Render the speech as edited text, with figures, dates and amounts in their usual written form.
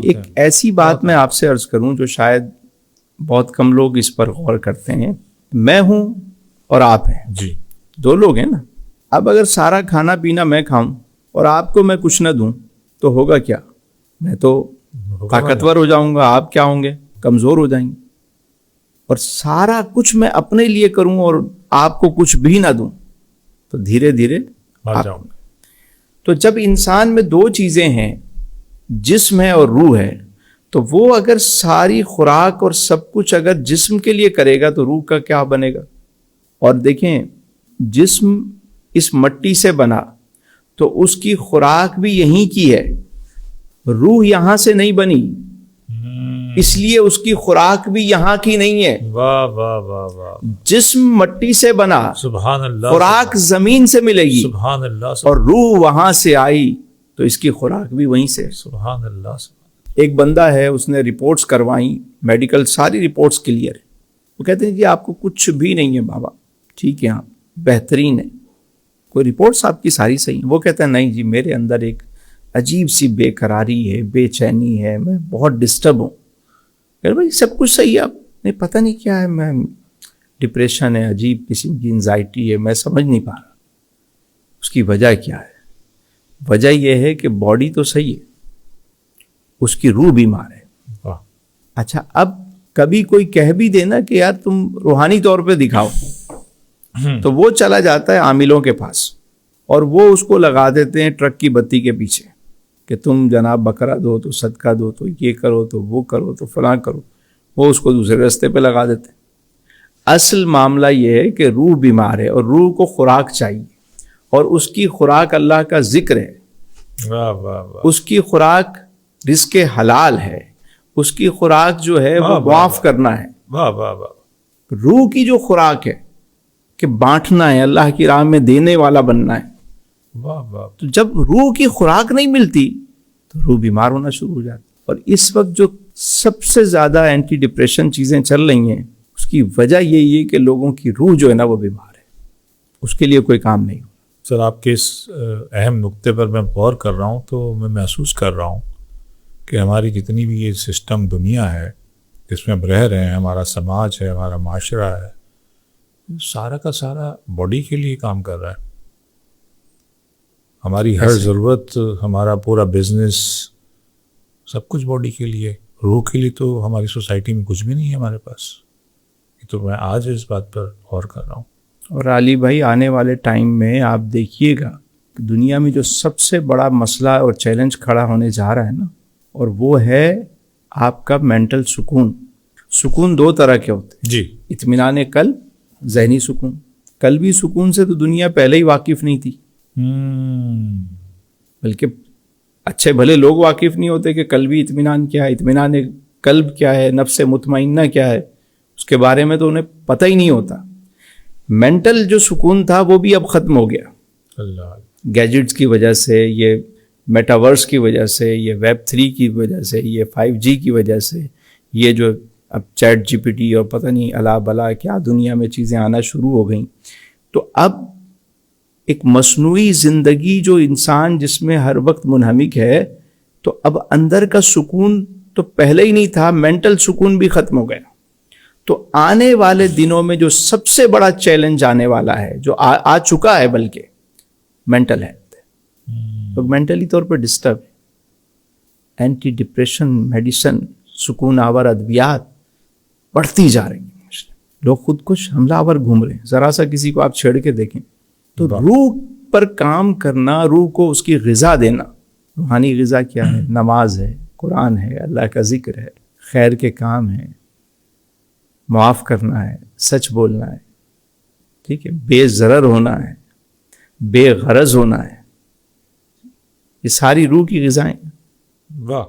ایک ایسی بات میں آپ سے عرض کروں جو شاید بہت کم لوگ اس پر غور کرتے ہیں. میں ہوں اور آپ ہیں جی، دو لوگ ہیں نا. اب اگر سارا کھانا پینا میں کھاؤں اور آپ کو میں کچھ نہ دوں تو ہوگا کیا؟ میں تو طاقتور ہو جاؤں گا، آپ کیا ہوں گے؟ کمزور ہو جائیں گے. اور سارا کچھ میں اپنے لیے کروں اور آپ کو کچھ بھی نہ دوں تو دھیرے دھیرے آ جاؤں گا. تو جب انسان میں دو چیزیں ہیں، جسم ہے اور روح ہے، تو وہ اگر ساری خوراک اور سب کچھ اگر جسم کے لیے کرے گا تو روح کا کیا بنے گا؟ اور دیکھیں، جسم اس مٹی سے بنا تو اس کی خوراک بھی یہیں کی ہے، روح یہاں سے نہیں بنی، اس لیے اس کی خوراک بھی یہاں کی نہیں ہے. واہ واہ واہ واہ، جسم مٹی سے بنا، سبحان اللہ، خوراک زمین سے ملے گی، سبحان اللہ، اور روح وہاں سے آئی تو اس کی خوراک بھی وہیں سے. سبحان اللہ. ایک بندہ ہے، اس نے رپورٹس کروائیں، میڈیکل ساری رپورٹس کلیئر ہے. وہ کہتے ہیں جی آپ کو کچھ بھی نہیں ہے بابا، ٹھیک ہے آپ بہترین ہے، کوئی رپورٹس آپ کی ساری صحیح ہیں. وہ کہتا ہے نہیں جی میرے اندر ایک عجیب سی بے قراری ہے، بے چینی ہے، میں بہت ڈسٹرب ہوں. کہ بھائی سب کچھ صحیح ہے، آپ نہیں پتہ نہیں کیا ہے، میں ڈپریشن ہے، عجیب قسم کی انزائٹی ہے، میں سمجھ نہیں پا رہا اس کی وجہ کیا ہے. وجہ یہ ہے کہ باڈی تو صحیح ہے، اس کی روح بیمار ہے. واہ. اچھا، اب کبھی کوئی کہہ بھی دینا کہ یار تم روحانی طور پہ دکھاؤ، تو وہ چلا جاتا ہے عاملوں کے پاس اور وہ اس کو لگا دیتے ہیں ٹرک کی بتی کے پیچھے کہ تم جناب بکرا دو تو صدقہ دو تو یہ کرو تو وہ کرو تو فلاں کرو. وہ اس کو دوسرے راستے پہ لگا دیتے ہیں. اصل معاملہ یہ ہے کہ روح بیمار ہے اور روح کو خوراک چاہیے، اور اس کی خوراک اللہ کا ذکر ہے. واہ واہ واہ، اس کی خوراک رزق حلال ہے، اس کی خوراک جو ہے وہ معاف کرنا ہے. واہ واہ واہ. روح کی جو خوراک ہے کہ بانٹنا ہے، اللہ کی راہ میں دینے والا بننا ہے. واہ واہ. تو جب روح کی خوراک نہیں ملتی تو روح بیمار ہونا شروع ہو جاتی. اور اس وقت جو سب سے زیادہ اینٹی ڈپریشن چیزیں چل رہی ہیں، اس کی وجہ یہی ہے کہ لوگوں کی روح جو ہے نا وہ بیمار ہے، اس کے لیے کوئی کام نہیں ہو. سر آپ کے اس اہم نقطے پر میں غور کر رہا ہوں تو میں محسوس کر رہا ہوں کہ ہماری جتنی بھی یہ سسٹم دنیا ہے جس میں ہم رہ رہے ہیں، ہمارا سماج ہے، ہمارا معاشرہ ہے، سارا کا سارا باڈی کے لیے کام کر رہا ہے. ہماری ہر ضرورت، ہمارا پورا بزنس، سب کچھ باڈی کے لیے. روح کے لیے تو ہماری سوسائٹی میں کچھ بھی نہیں ہے ہمارے پاس. یہ تو میں آج اس بات پر غور کر رہا ہوں. اور علی بھائی آنے والے ٹائم میں آپ دیکھیے گا کہ دنیا میں جو سب سے بڑا مسئلہ اور چیلنج کھڑا ہونے جا رہا ہے نا، اور وہ ہے آپ کا مینٹل سکون. سکون دو طرح کے ہوتے ہیں، جی، اطمینان قلب، ذہنی سکون. قلبی سکون سے تو دنیا پہلے ہی واقف نہیں تھی، بلکہ اچھے بھلے لوگ واقف نہیں ہوتے کہ قلبی اطمینان کیا ہے، اطمینان قلب کیا ہے، نفس مطمئنہ کیا ہے، اس کے بارے میں تو انہیں پتہ ہی نہیں ہوتا. مینٹل جو سکون تھا وہ بھی اب ختم ہو گیا، اللہ. گیجٹس کی وجہ سے، یہ میٹاورس کی وجہ سے، یہ ویب 3 کی وجہ سے، یہ 5G کی وجہ سے، یہ جو اب چیٹ جی پی ٹی اور پتہ نہیں الا بلا کیا دنیا میں چیزیں آنا شروع ہو گئیں. تو اب ایک مصنوعی زندگی جو انسان جس میں ہر وقت منہمک ہے، تو اب اندر کا سکون تو پہلے ہی نہیں تھا، مینٹل سکون بھی ختم ہو گیا. تو آنے والے دنوں میں جو سب سے بڑا چیلنج آنے والا ہے، جو آ چکا ہے بلکہ، مینٹل ہیلتھ. لوگ مینٹلی طور پر ڈسٹرب ہے. اینٹی ڈپریشن میڈیسن، سکون آور ادویات بڑھتی جا رہی ہیں. لوگ خود کش حملہ آور گھوم رہے ہیں. ذرا سا کسی کو آپ چھیڑ کے دیکھیں تو روح پر کام کرنا، روح کو اس کی غذا دینا. روحانی غذا کیا ہے؟ نماز ہے، قرآن ہے، اللہ کا ذکر ہے، خیر کے کام ہیں، معاف کرنا ہے، سچ بولنا ہے، ٹھیک ہے، بے ضرر ہونا ہے، بے غرض ہونا ہے. یہ ساری روح کی غذائیں. واہ.